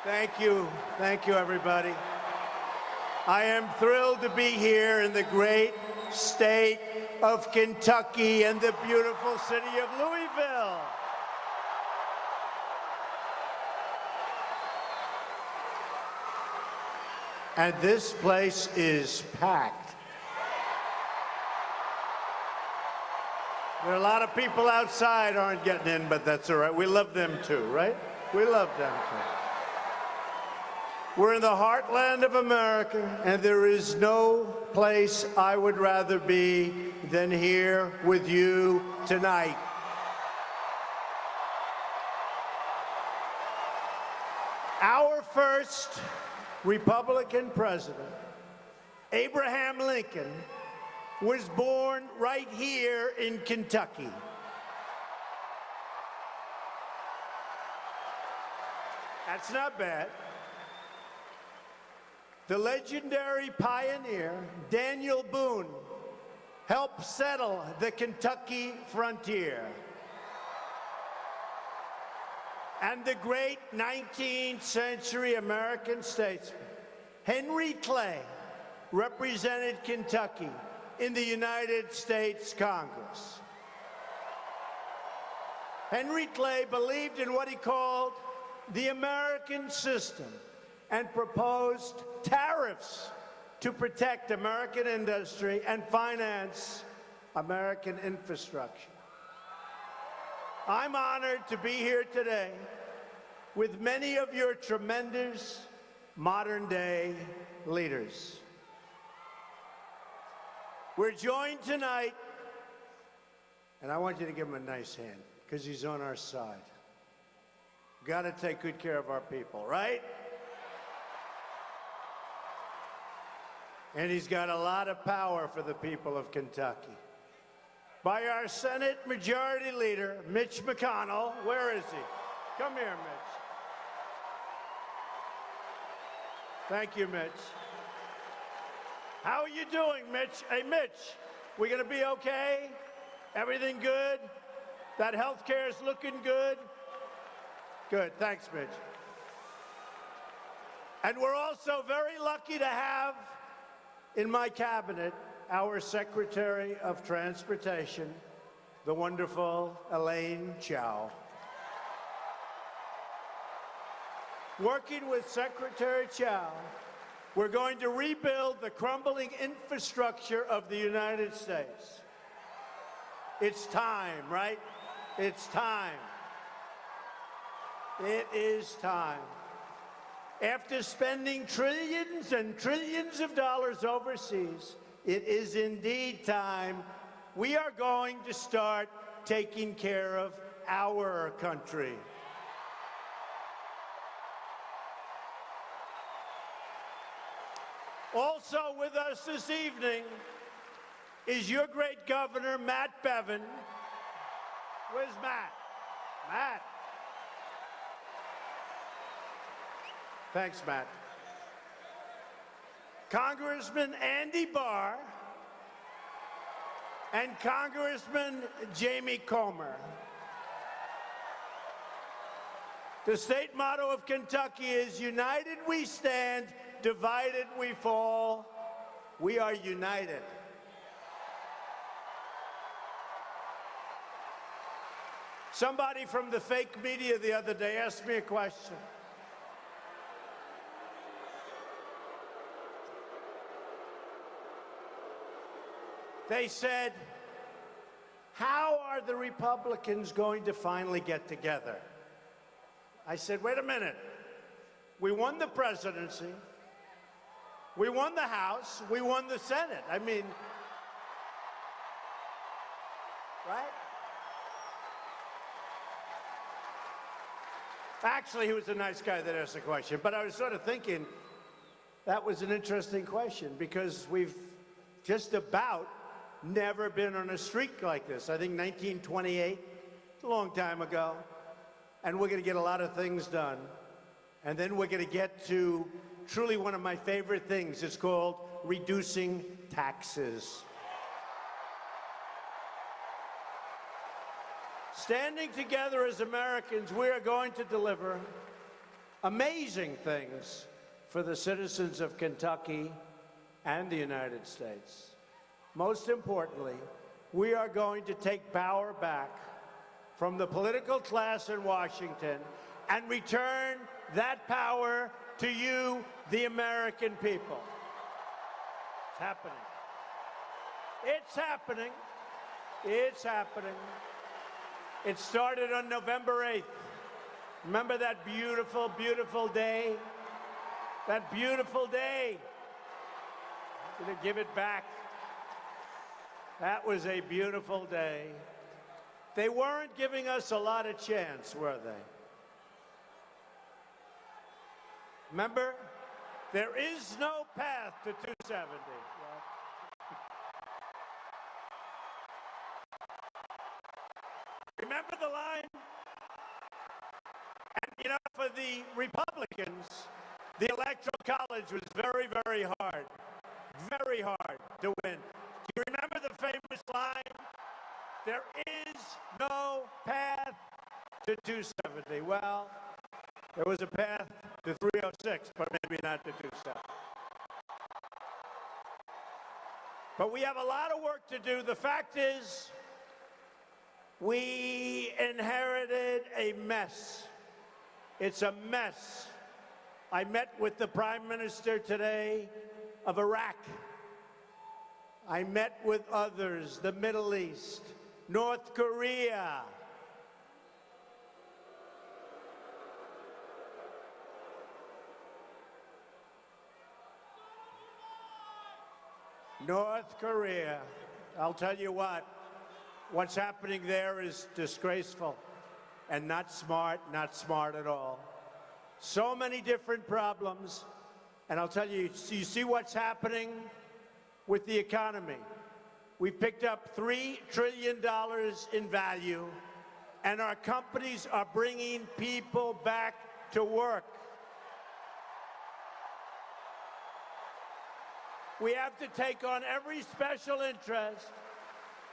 Thank you. Thank you, everybody. I am thrilled to be here in the great state of Kentucky and the beautiful city of Louisville. And this place is packed. There are a lot of people outside aren't getting in, but that's all right. We love them too, right? We love them too. We're in the heartland of America, and there is no place I would rather be than here with you tonight. Our first Republican president, Abraham Lincoln, was born right here in Kentucky. That's not bad. The legendary pioneer, Daniel Boone, helped settle the Kentucky frontier. And the great 19th century American statesman, Henry Clay, represented Kentucky in the United States Congress. Henry Clay believed in what he called the American system and proposed tariffs to protect American industry and finance American infrastructure. I'm honored to be here today with many of your tremendous modern-day leaders. We're joined tonight, and I want you to give him a nice hand, because he's on our side. Got to take good care of our people, right? And he's got a lot of power for the people of Kentucky. By our Senate Majority Leader, Mitch McConnell. Where is he? Come here, Mitch. Thank you, Mitch. How are you doing, Mitch? Hey, Mitch, we gonna be okay? Everything good? That health care is looking good? Good, thanks, Mitch. And we're also very lucky to have in my cabinet our Secretary of Transportation, the wonderful Elaine Chao. Working with Secretary Chao, we're going to rebuild the crumbling infrastructure of the United States. It's time, right? It's time. It is time. After spending trillions and trillions of dollars overseas, it is indeed time. We are going to start taking care of our country. Also with us this evening is your great governor, Matt Bevin. Where's Matt? Matt. Thanks, Matt. Congressman Andy Barr and Congressman Jamie Comer. The state motto of Kentucky is united we stand, divided we fall. We are united. Somebody from the fake media the other day asked me a question. They said, how are the Republicans going to finally get together? I said, wait a minute. We won the presidency. We won the House. We won the Senate. I mean, right? Actually, he was a nice guy that asked the question, but I was sort of thinking that was an interesting question because we've just about never been on a streak like this. I think 1928, a long time ago. And we're going to get a lot of things done. And then we're going to get to truly one of my favorite things. It's called reducing taxes. Standing together as Americans, we are going to deliver amazing things for the citizens of Kentucky and the United States. Most importantly, we are going to take power back from the political class in Washington and return that power to you, the American people. It's happening. It's happening. It's happening. It started on November 8th. Remember that beautiful, beautiful day? That beautiful day. I'm going to give it back. That was a beautiful day. They weren't giving us a lot of chance, were they? Remember, there is no path to 270. Remember the line? And, you know, for the Republicans, the Electoral College was very, very hard to win. Do you remember the famous line? There is no path to 270. Well, there was a path to 306, but maybe not to 270. But we have a lot of work to do. The fact is, we inherited a mess. It's a mess. I met with the Prime Minister today of Iraq. I met with others, the Middle East, North Korea. North Korea. I'll tell you what's happening there is disgraceful and not smart at all. So many different problems. And I'll tell you, you see what's happening with the economy. We picked up $3 trillion in value, and our companies are bringing people back to work. We have to take on every special interest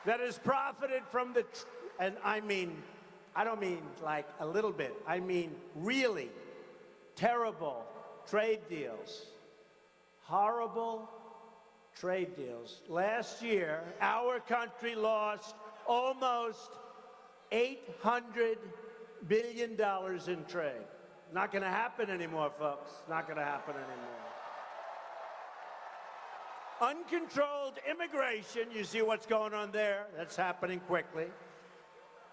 that has profited from the, and I don't mean like a little bit, I mean really terrible trade deals, horrible trade deals. Last year, our country lost almost $800 billion in trade. Not going to happen anymore, folks. Not going to happen anymore. Uncontrolled immigration, you see what's going on there? That's happening quickly.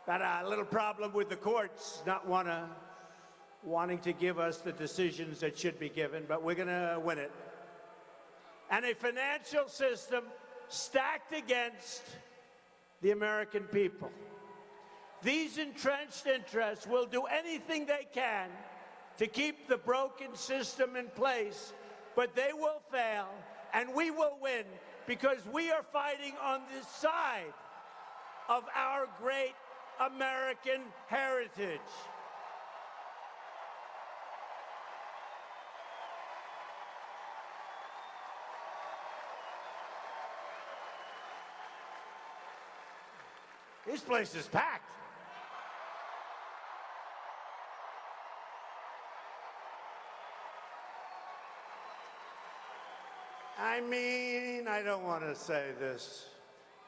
Got a little problem with the courts not wanting to give us the decisions that should be given, but we're going to win it. And a financial system stacked against the American people. These entrenched interests will do anything they can to keep the broken system in place, but they will fail, and we will win because we are fighting on this side of our great American heritage. This place is packed. I don't want to say this.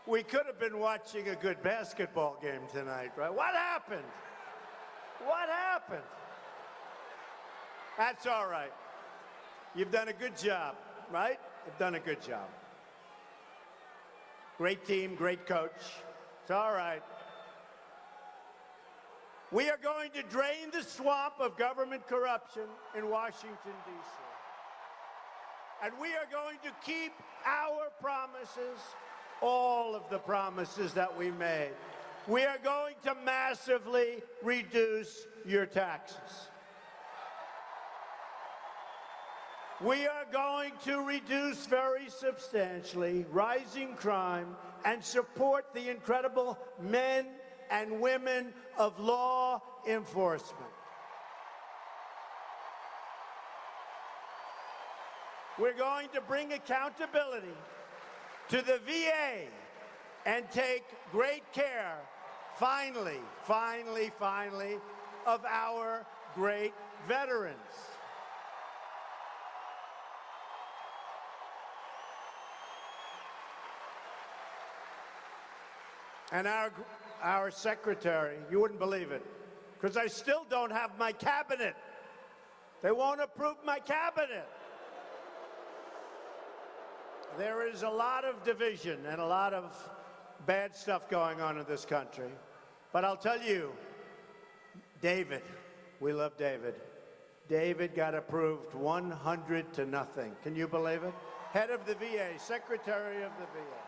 We could have been watching a good basketball game tonight, right? What happened? What happened? That's all right. You've done a good job, right? You've done a good job. Great team, great coach. It's all right. We are going to drain the swamp of government corruption in Washington, D.C. And we are going to keep our promises, all of the promises that we made. We are going to massively reduce your taxes. We are going to reduce very substantially rising crime and support the incredible men and women of law enforcement. We're going to bring accountability to the VA and take great care, finally, of our great veterans. And our secretary, you wouldn't believe it, because I still don't have my cabinet. They won't approve my cabinet. There is a lot of division and a lot of bad stuff going on in this country. But I'll tell you, David, we love David. David got approved 100-0. Can you believe it? Head of the VA, Secretary of the VA.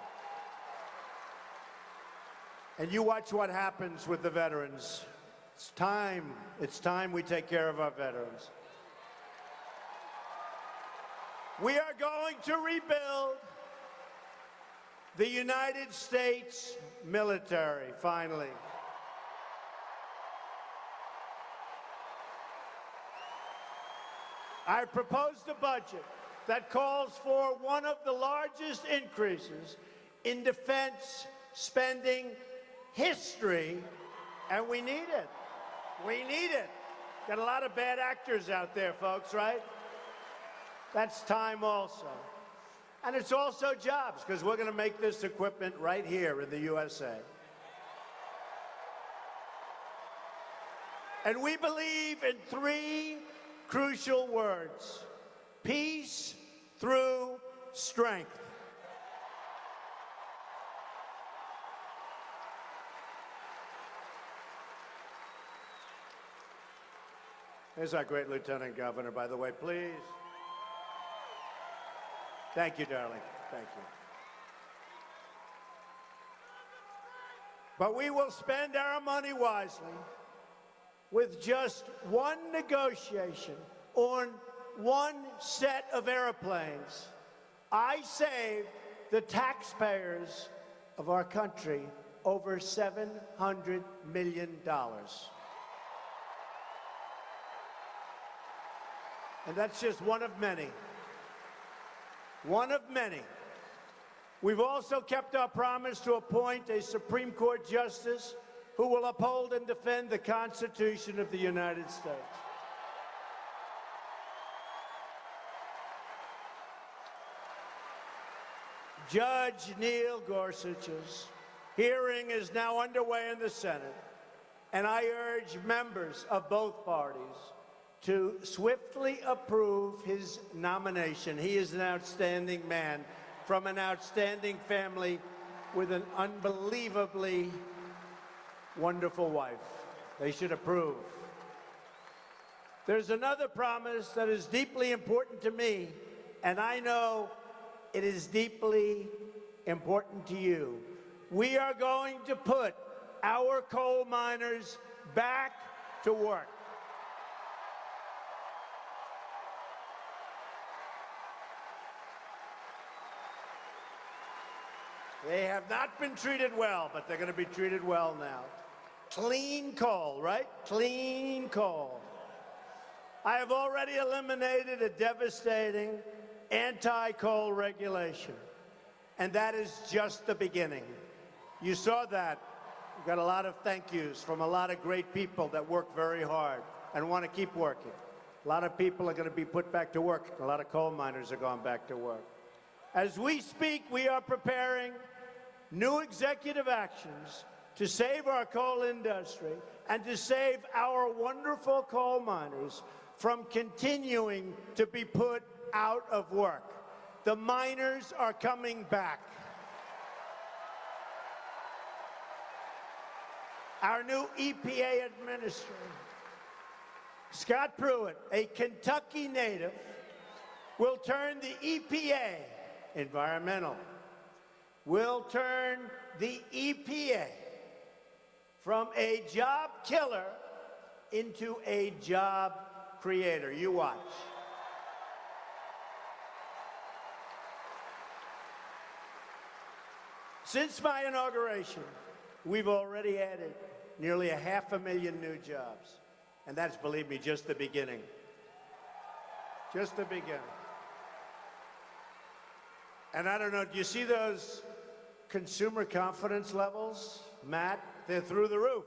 And you watch what happens with the veterans. It's time we take care of our veterans. We are going to rebuild the United States military, finally. I proposed a budget that calls for one of the largest increases in defense spending history, and we need it. We need it. Got a lot of bad actors out there, folks, right? That's time also. And it's also jobs, because we're going to make this equipment right here in the USA. And we believe in 3 crucial words: peace through strength. Here's our great Lieutenant Governor, by the way, please. Thank you, darling. Thank you. But we will spend our money wisely with just one negotiation on one set of airplanes. I saved the taxpayers of our country over $700 million. And that's just one of many. One of many. We've also kept our promise to appoint a Supreme Court justice who will uphold and defend the Constitution of the United States. Judge Neil Gorsuch's hearing is now underway in the Senate, and I urge members of both parties to swiftly approve his nomination. He is an outstanding man from an outstanding family with an unbelievably wonderful wife. They should approve. There's another promise that is deeply important to me, and I know it is deeply important to you. We are going to put our coal miners back to work. They have not been treated well, but they're going to be treated well now. Clean coal, right? Clean coal. I have already eliminated a devastating anti-coal regulation, and that is just the beginning. You saw that. We got a lot of thank yous from a lot of great people that work very hard and want to keep working. A lot of people are going to be put back to work. A lot of coal miners are going back to work. As we speak, we are preparing new executive actions to save our coal industry and to save our wonderful coal miners from continuing to be put out of work. The miners are coming back. Our new EPA administrator, Scott Pruitt, a Kentucky native, will turn the EPA, environmental, will turn the EPA from a job killer into a job creator. You watch. Since my inauguration, we've already added nearly 500,000 new jobs. And that's, believe me, just the beginning. Just the beginning. And I don't know, do you see those consumer confidence levels, Matt? They're through the roof.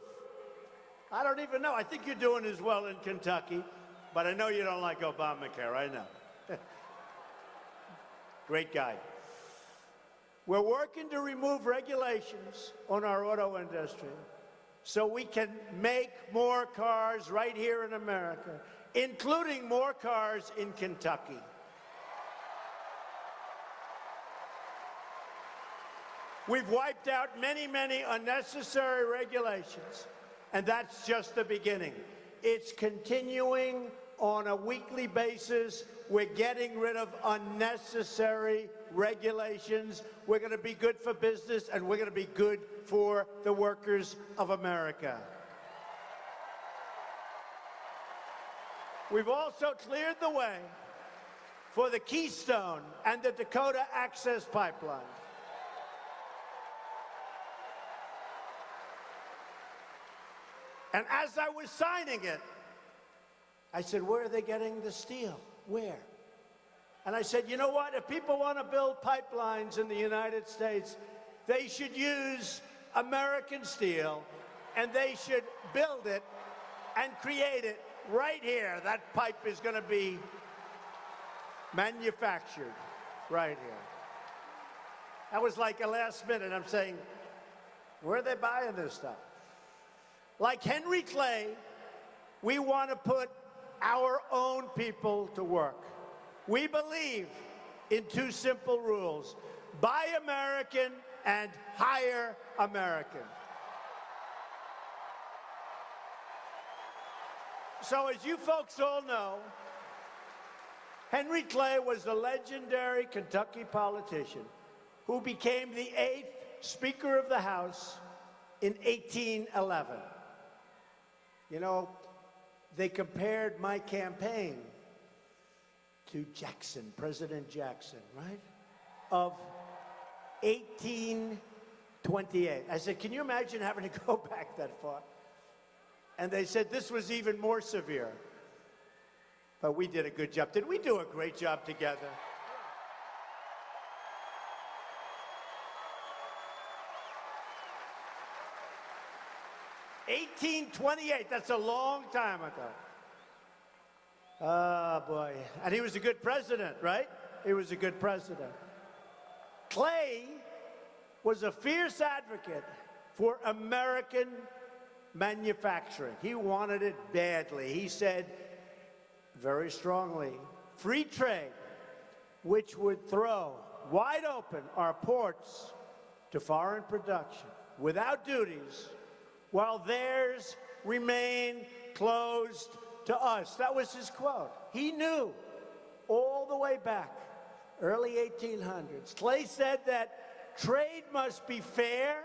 I don't even know. I think you're doing as well in Kentucky, but I know you don't like Obamacare. I know. Great guy. We're working to remove regulations on our auto industry so we can make more cars right here in America, including more cars in Kentucky. We've wiped out many, many unnecessary regulations, and that's just the beginning. It's continuing on a weekly basis. We're getting rid of unnecessary regulations. We're going to be good for business, and we're going to be good for the workers of America. We've also cleared the way for the Keystone and the Dakota Access Pipeline. And as I was signing it, I said, where are they getting the steel? Where? And I said, you know what? If people want to build pipelines in the United States, they should use American steel, and they should build it and create it right here. That pipe is going to be manufactured right here. That was like a last minute. I'm saying, where are they buying this stuff? Like Henry Clay, we want to put our own people to work. We believe in two simple rules: buy American and hire American. So as you folks all know, Henry Clay was the legendary Kentucky politician who became the 8th Speaker of the House in 1811. You know, they compared my campaign to Jackson, President Jackson, right? Of 1828. I said, can you imagine having to go back that far? And they said this was even more severe. But we did a good job. Did we do a great job together? 1828, that's a long time ago. Oh, boy. And he was a good president, right? He was a good president. Clay was a fierce advocate for American manufacturing. He wanted it badly. He said very strongly, free trade, which would throw wide open our ports to foreign production without duties, while theirs remain closed to us. That was his quote. He knew all the way back, early 1800s. Clay said that trade must be fair,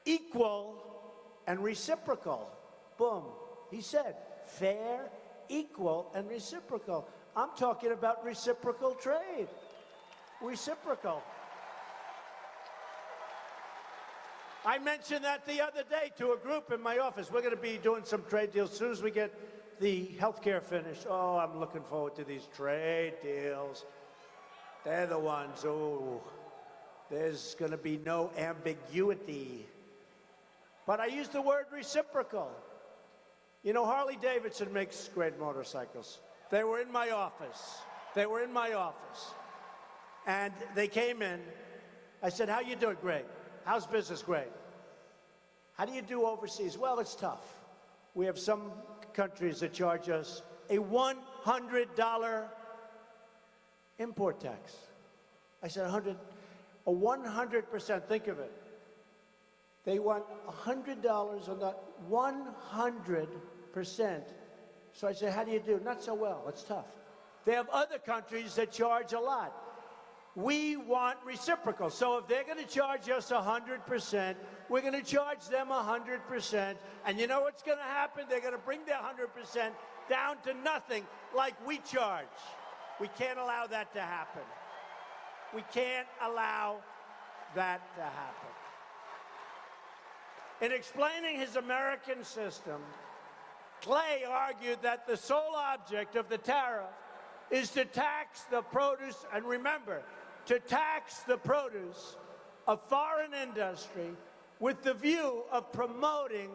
equal, and reciprocal. Boom. He said fair, equal, and reciprocal. I'm talking about reciprocal trade. Reciprocal. I mentioned that the other day to a group in my office. We're going to be doing some trade deals as soon as we get the health care finished. Oh, I'm looking forward to these trade deals. They're the ones, oh, there's going to be no ambiguity. But I use the word reciprocal. You know, Harley-Davidson makes great motorcycles. They were in my office. They were in my office. And they came in. I said, how you doing? Great. How's business? Great. How do you do overseas? Well, it's tough. We have some countries that charge us a $100 import tax. I said, 100%, think of it. They want $100 on that 100%. So I said, how do you do? Not so well. It's tough. They have other countries that charge a lot. We want reciprocal. So if they're going to charge us 100%, we're going to charge them 100%. And you know what's going to happen? They're going to bring their 100% down to nothing like we charge. We can't allow that to happen. We can't allow that to happen. In explaining his American system, Clay argued that the sole object of the tariff is to tax the produce, and remember, to tax the produce of foreign industry with the view of promoting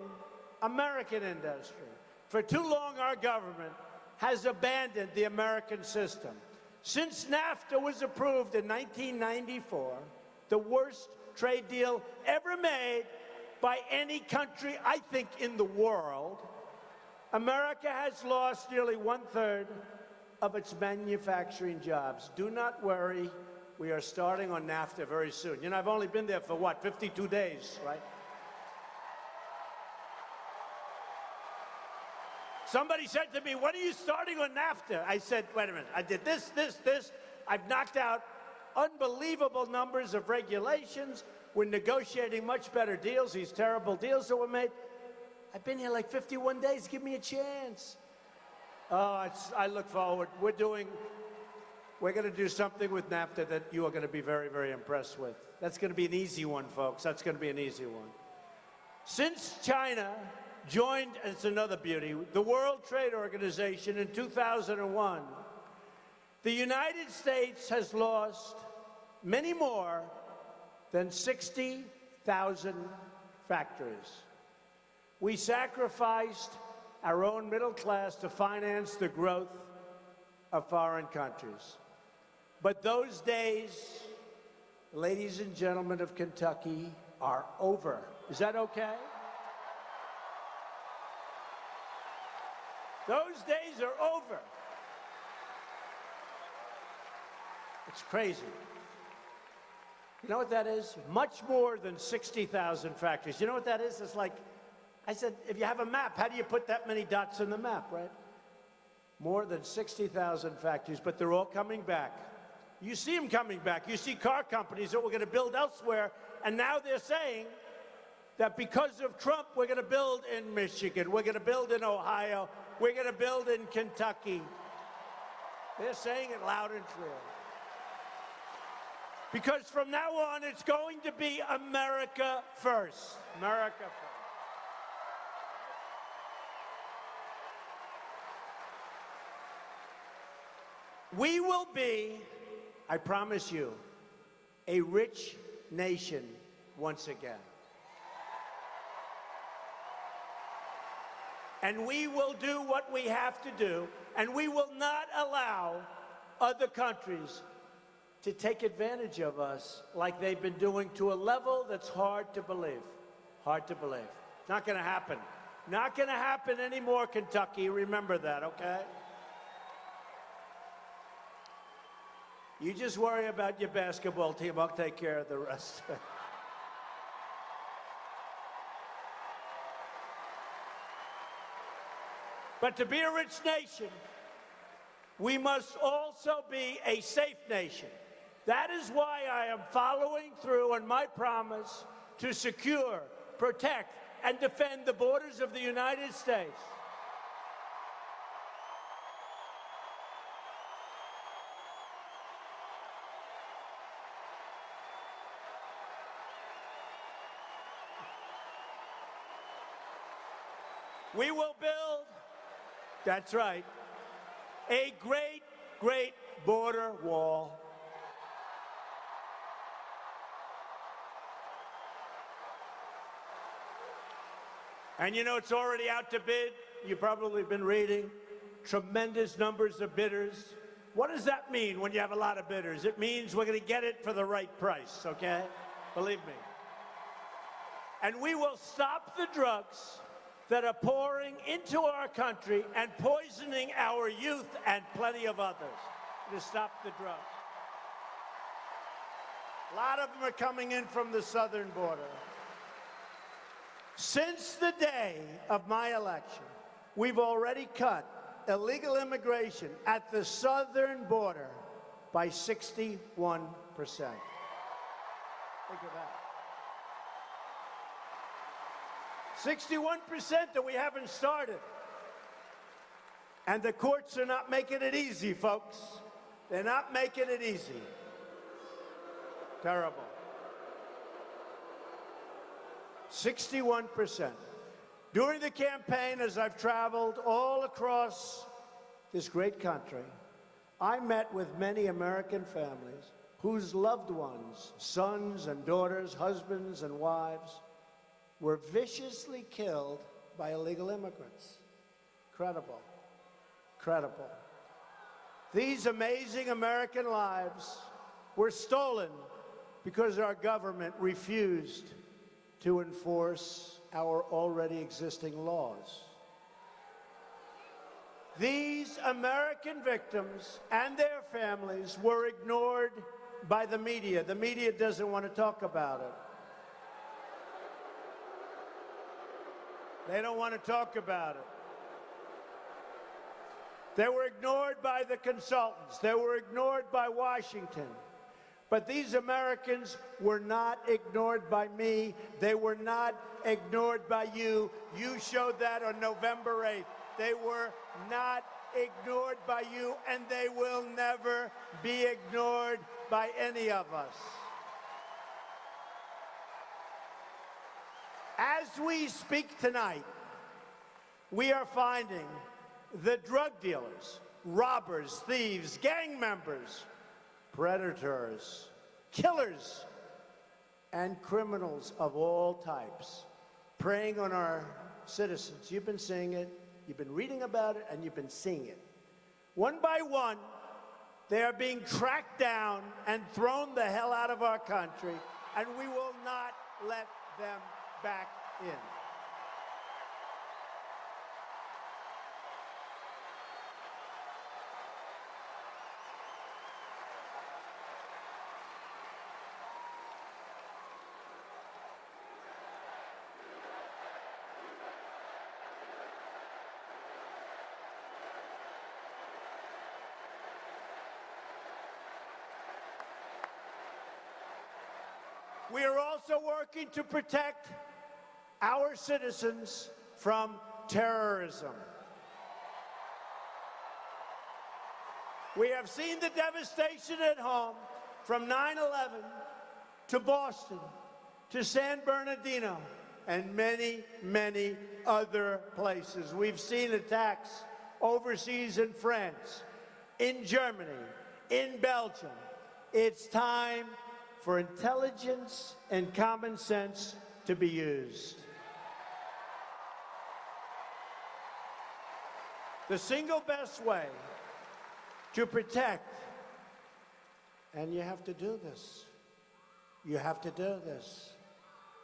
American industry. For too long, our government has abandoned the American system. Since NAFTA was approved in 1994, the worst trade deal ever made by any country, I think, in the world, America has lost nearly 1/3 of its manufacturing jobs. Do not worry. We are starting on NAFTA very soon. You know, I've only been there for, what, 52 days, right? Somebody said to me, when are you starting on NAFTA? I said, wait a minute, I did this. I've knocked out unbelievable numbers of regulations. We're negotiating much better deals, these terrible deals that were made. I've been here like 51 days. Give me a chance. Oh, I look forward. We're going to do something with NAFTA that you are going to be very, very impressed with. That's going to be an easy one, folks. That's going to be an easy one. Since China joined, and it's another beauty, the World Trade Organization in 2001, the United States has lost many more than 60,000 factories. We sacrificed our own middle class to finance the growth of foreign countries. But those days, ladies and gentlemen of Kentucky, are over. Is that okay? Those days are over. It's crazy. You know what that is? Much more than 60,000 factories. You know what that is? It's like, I said, if you have a map, how do you put that many dots in the map, right? More than 60,000 factories, but they're all coming back. You see them coming back. You see car companies that we're going to build elsewhere, and now they're saying that because of Trump, we're going to build in Michigan, we're going to build in Ohio, we're going to build in Kentucky. They're saying it loud and clear. Because from now on, it's going to be America first. America first. We will be, I promise you, a rich nation once again. And we will do what we have to do, and we will not allow other countries to take advantage of us like they've been doing to a level that's hard to believe. Hard to believe. Not going to happen. Not going to happen anymore, Kentucky. Remember that, okay? You just worry about your basketball team. I'll take care of the rest. But to be a rich nation, we must also be a safe nation. That is why I am following through on my promise to secure, protect, and defend the borders of the United States. We will build, that's right, a great, great border wall. And you know, it's already out to bid. You've probably been reading tremendous numbers of bidders. What does that mean when you have a lot of bidders? It means we're going to get it for the right price, okay? Believe me. And we will stop the drugs that are pouring into our country and poisoning our youth and plenty of others. To stop the drugs. A lot of them are coming in from the southern border. Since the day of my election, we've already cut illegal immigration at the southern border by 61%. Think of that. 61% that we haven't started. And the courts are not making it easy, folks. They're not making it easy. Terrible. 61%. During the campaign, as I've traveled all across this great country, I met with many American families whose loved ones, sons and daughters, husbands and wives, were viciously killed by illegal immigrants. Incredible. Incredible. These amazing American lives were stolen because our government refused to enforce our already existing laws. These American victims and their families were ignored by the media. The media doesn't want to talk about it. They don't want to talk about it. They were ignored by the consultants. They were ignored by Washington. But these Americans were not ignored by me. They were not ignored by you. You showed that on November 8th. They were not ignored by you, and they will never be ignored by any of us. As we speak tonight, we are finding the drug dealers, robbers, thieves, gang members, predators, killers, and criminals of all types preying on our citizens. You've been seeing it, you've been reading about it, and you've been seeing it. One by one, they are being tracked down and thrown the hell out of our country, and we will not let them back in. We are also working to protect our citizens from terrorism. We have seen the devastation at home from 9/11 to Boston to San Bernardino and many, many other places. We've seen attacks overseas in France, in Germany, in Belgium. It's time for intelligence and common sense to be used. The single best way to protect, and you have to do this, you have to do this,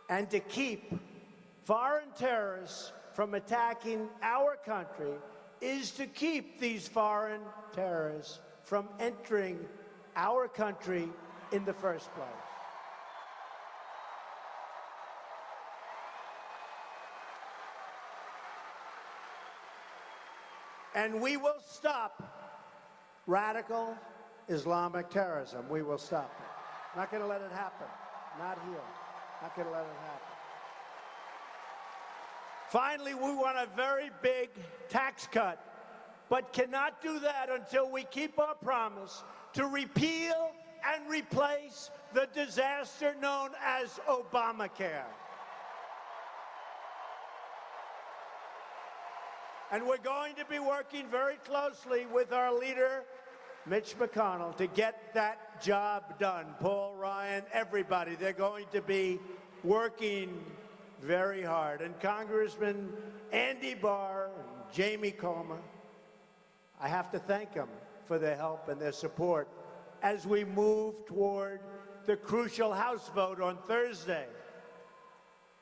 and to keep foreign terrorists from attacking our country is to keep these foreign terrorists from entering our country in the first place. And we will stop radical Islamic terrorism. We will stop it. Not going to let it happen. Not here. Not going to let it happen. Finally, we want a very big tax cut, but cannot do that until we keep our promise to repeal and replace the disaster known as Obamacare. And we're going to be working very closely with our leader, Mitch McConnell, to get that job done. Paul Ryan, everybody, they're going to be working very hard. And Congressman Andy Barr and Jamie Comer, I have to thank them for their help and their support as we move toward the crucial House vote on Thursday.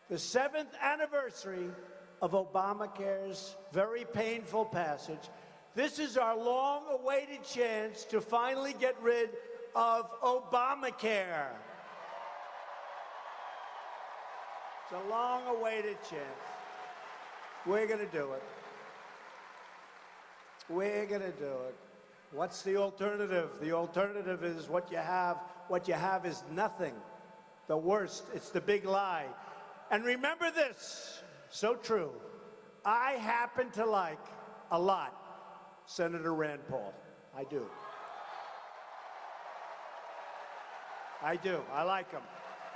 The 7th anniversary of Obamacare's very painful passage. This is our long-awaited chance to finally get rid of Obamacare. It's a long-awaited chance. We're going to do it. We're going to do it. What's the alternative? The alternative is what you have. What you have is nothing. The worst, it's the big lie. And remember this, so true. I happen to like a lot Senator Rand Paul. I do. I do. I like him.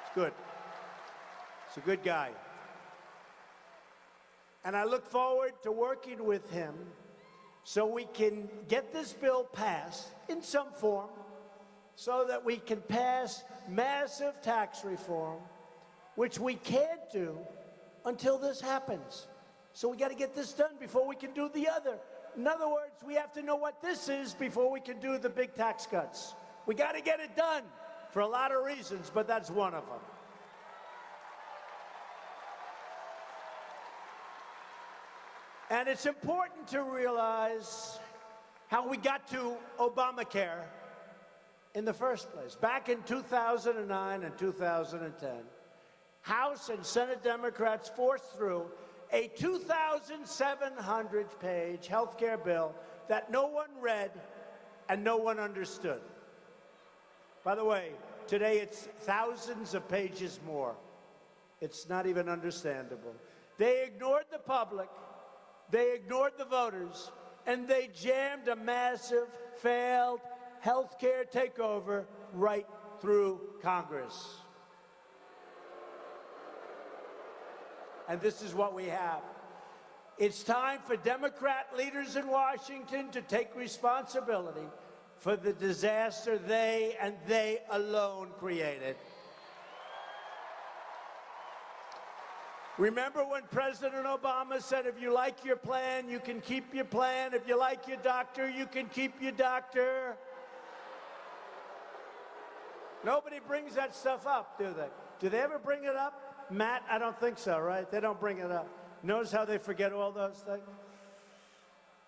It's good. He's a good guy. And I look forward to working with him so we can get this bill passed in some form so that we can pass massive tax reform, which we can't do until this happens. So we got to get this done before we can do the other. In other words, we have to know what this is before we can do the big tax cuts. We got to get it done for a lot of reasons, but that's one of them. And it's important to realize how we got to Obamacare in the first place. Back in 2009 and 2010, House and Senate Democrats forced through a 2,700-page health care bill that no one read and no one understood. By the way, today it's thousands of pages more. It's not even understandable. They ignored the public, they ignored the voters, and they jammed a massive, failed health care takeover right through Congress. And this is what we have. It's time for Democrat leaders in Washington to take responsibility for the disaster they and they alone created. Remember when President Obama said, if you like your plan, you can keep your plan. If you like your doctor, you can keep your doctor. Nobody brings that stuff up, do they? Do they ever bring it up? Matt, I don't think so, right? They don't bring it up. Notice how they forget all those things?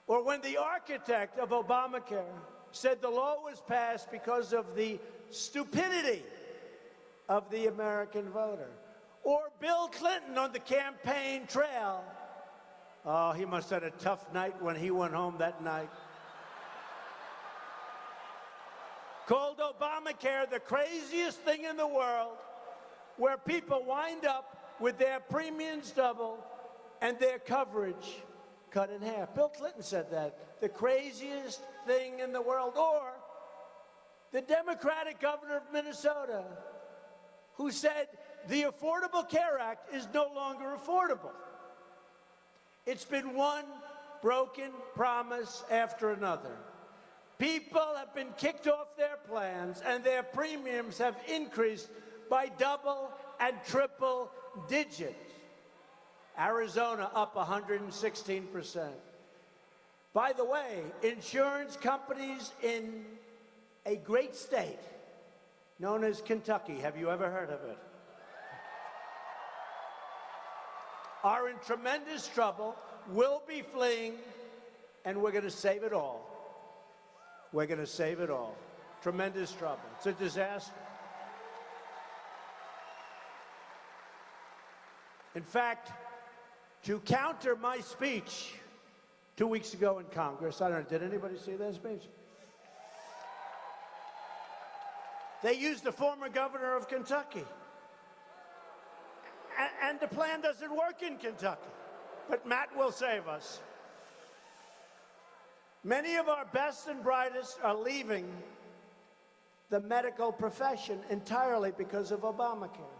Or when the architect of Obamacare said the law was passed because of the stupidity of the American voter. Or Bill Clinton on the campaign trail. Oh, he must have had a tough night when he went home that night. Called Obamacare the craziest thing in the world, where people wind up with their premiums double and their coverage cut in half. Bill Clinton said that, the craziest thing in the world. Or the Democratic governor of Minnesota, who said the Affordable Care Act is no longer affordable. It's been one broken promise after another. People have been kicked off their plans, and their premiums have increased by double and triple digits. Arizona up 116%. By the way, insurance companies in a great state known as Kentucky, have you ever heard of it? Are in tremendous trouble, will be fleeing, and we're going to save it all. We're going to save it all. Tremendous trouble. It's a disaster. In fact, to counter my speech 2 weeks ago in Congress, I don't know, did anybody see that speech? They used the former governor of Kentucky. And the plan doesn't work in Kentucky. But Matt will save us. Many of our best and brightest are leaving the medical profession entirely because of Obamacare.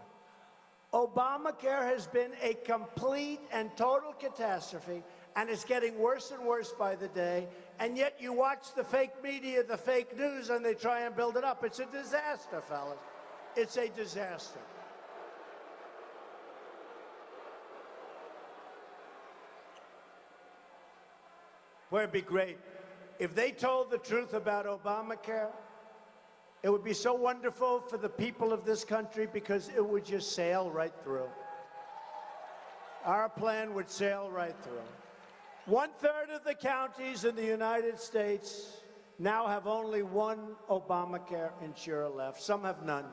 Obamacare has been a complete and total catastrophe, and it's getting worse and worse by the day. And yet you watch the fake media, the fake news, and they try and build it up. It's a disaster, fellas. It's a disaster. Well, it'd be great if they told the truth about Obamacare. It would be so wonderful for the people of this country because it would just sail right through. Our plan would sail right through. 1/3 of the counties in the United States now have only one Obamacare insurer left. Some have none.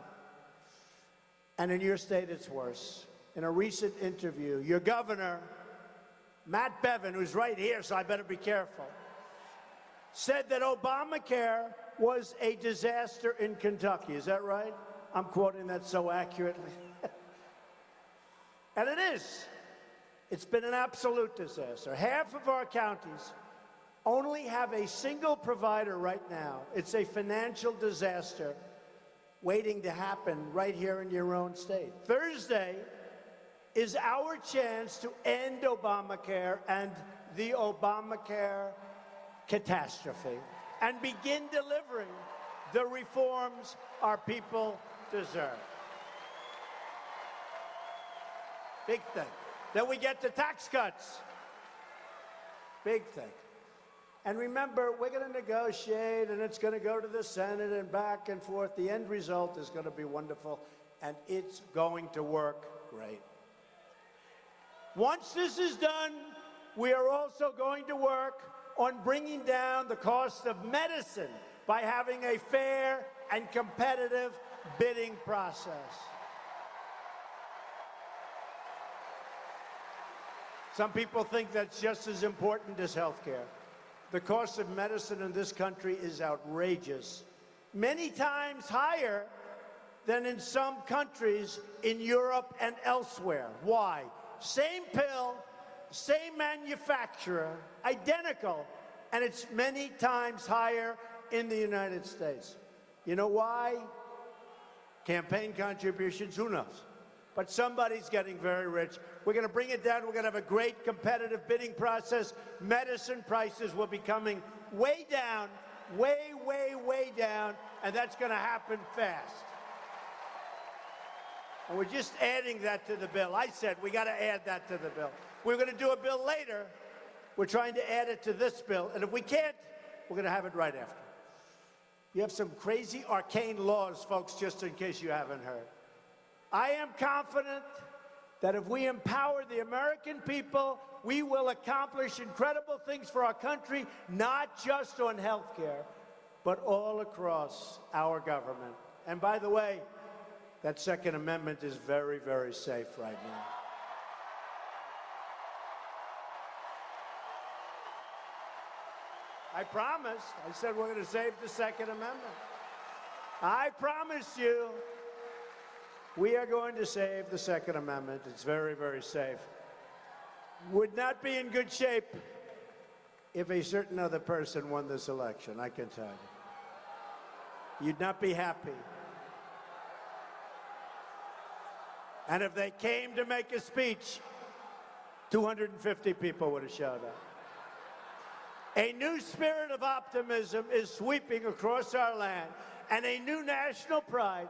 And in your state, it's worse. In a recent interview, your governor, Matt Bevin, who's right here, so I better be careful, said that Obamacare was a disaster in Kentucky. Is that right? I'm quoting that so accurately. And it is. It's been an absolute disaster. Half of our counties only have a single provider right now. It's a financial disaster waiting to happen right here in your own state. Thursday is our chance to end Obamacare and the Obamacare catastrophe and begin delivering the reforms our people deserve. Big thing. Then we get to tax cuts. Big thing. And remember, we're going to negotiate, and it's going to go to the Senate and back and forth. The end result is going to be wonderful, and it's going to work great. Once this is done, we are also going to work on bringing down the cost of medicine by having a fair and competitive bidding process. Some people think that's just as important as health care. The cost of medicine in this country is outrageous, many times higher than in some countries in Europe and elsewhere. Why? Same pill, same manufacturer, identical, and it's many times higher in the United States. You know why? Campaign contributions, who knows? But somebody's getting very rich. We're going to bring it down. We're going to have a great competitive bidding process. Medicine prices will be coming way down, way, way, way down, and that's going to happen fast. And we're just adding that to the bill. I said we got to add that to the bill. We're going to do a bill later. We're trying to add it to this bill, and if we can't, we're going to have it right after. You have some crazy arcane laws, folks, just in case you haven't heard. I am confident that if we empower the American people, we will accomplish incredible things for our country, not just on health care, but all across our government. And by the way, that Second Amendment is very, very safe right now. I promised. I said we're going to save the Second Amendment. I promise you. We are going to save the Second Amendment. It's very, very safe. Would not be in good shape if a certain other person won this election, I can tell you. You'd not be happy. And if they came to make a speech, 250 people would have showed up. A new spirit of optimism is sweeping across our land, and a new national pride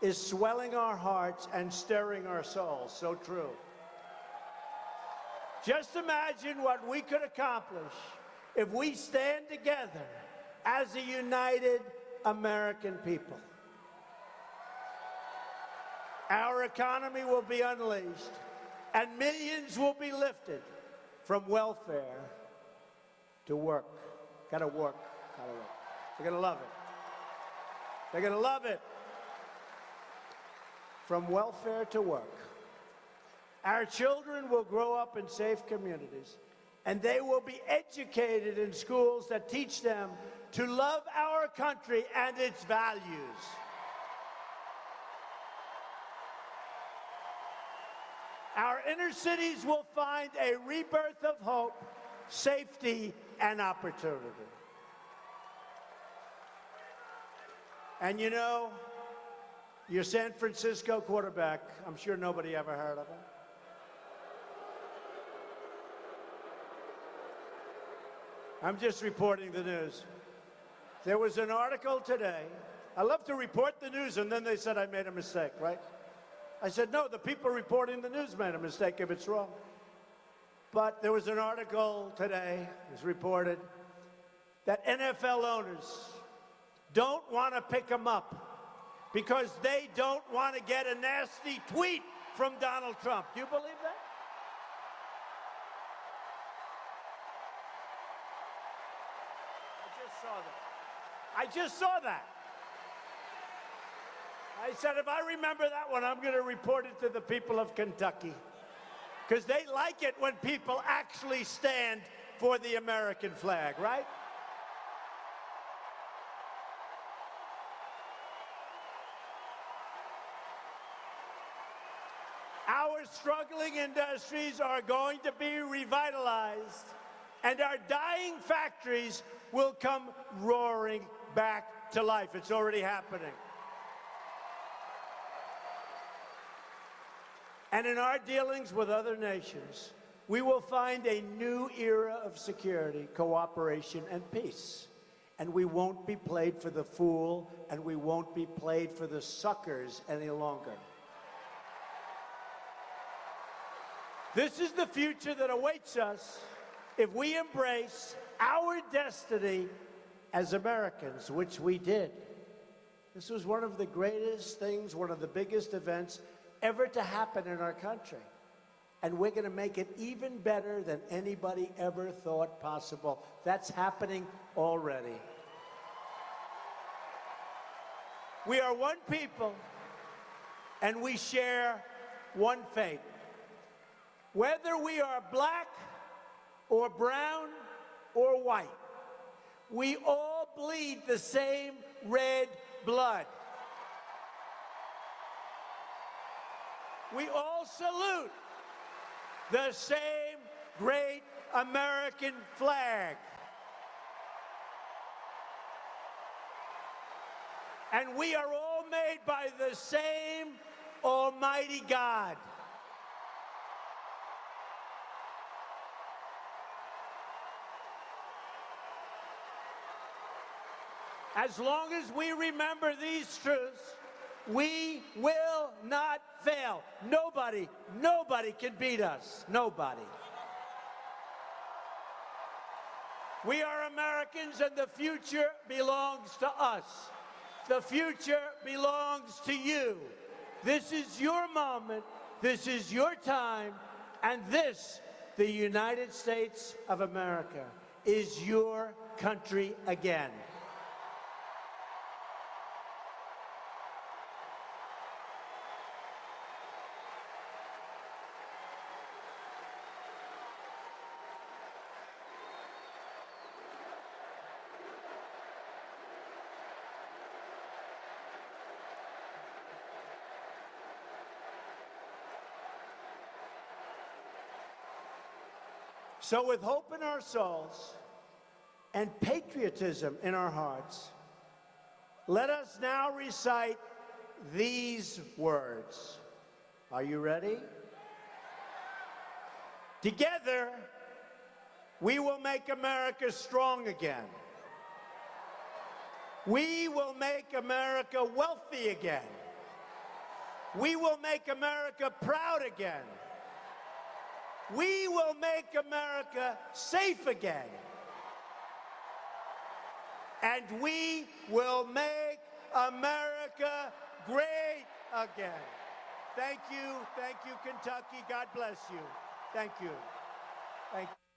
is swelling our hearts and stirring our souls. So true. Just imagine what we could accomplish if we stand together as a united American people. Our economy will be unleashed, and millions will be lifted from welfare to work. Gotta work, gotta work. They're gonna love it. They're gonna love it. From welfare to work. Our children will grow up in safe communities, and they will be educated in schools that teach them to love our country and its values. Our inner cities will find a rebirth of hope, safety, and opportunity. And you know, your San Francisco quarterback, I'm sure nobody ever heard of him. I'm just reporting the news. There was an article today. I love to report the news, and then they said I made a mistake, right? I said, no, the people reporting the news made a mistake if it's wrong. But there was an article today, it was reported, that NFL owners don't want to pick them up because they don't want to get a nasty tweet from Donald Trump. Do you believe that? I just saw that. I said, if I remember that one, I'm going to report it to the people of Kentucky. Because they like it when people actually stand for the American flag, right? Our struggling industries are going to be revitalized, and our dying factories will come roaring back to life. It's already happening. And in our dealings with other nations, we will find a new era of security, cooperation, and peace. And we won't be played for the fool, and we won't be played for the suckers any longer. This is the future that awaits us if we embrace our destiny as Americans, which we did. This was one of the greatest things, one of the biggest events ever to happen in our country. And we're going to make it even better than anybody ever thought possible. That's happening already. We are one people, and we share one fate. Whether we are black or brown or white, we all bleed the same red blood. We all salute the same great American flag. And we are all made by the same Almighty God. As long as we remember these truths, we will not fail. Nobody can beat us. Nobody. We are Americans, and the future belongs to us. The future belongs to you. This is your moment. This is your time. And this, the United States of America, is your country again. So with hope in our souls and patriotism in our hearts, let us now recite these words. Are you ready? Together, we will make America strong again. We will make America wealthy again. We will make America proud again. We will make America safe again. And we will make America great again. Thank you, Kentucky. God bless you. Thank you. Thank you.